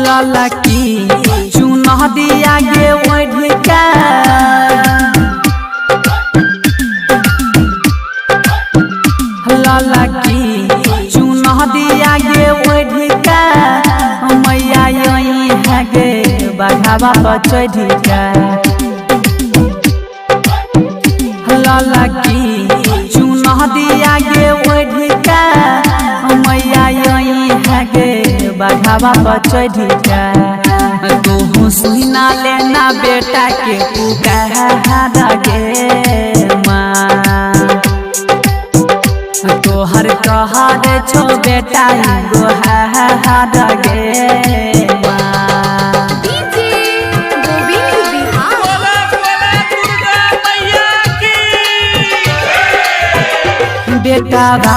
ललकी चुना दिया गे ओढ़िका ललकी चुना दिया गे ओढ़िका मैया यही है गे बघावा पर चढ़िका ललकी चुना दिया गे ओढ़िका मैया यही है गे बघावा पर चढ़िका तू सुना लेना बेटा के पुकार गे माँ तोहर कहर छो बेटा गोहार गे बेटा बा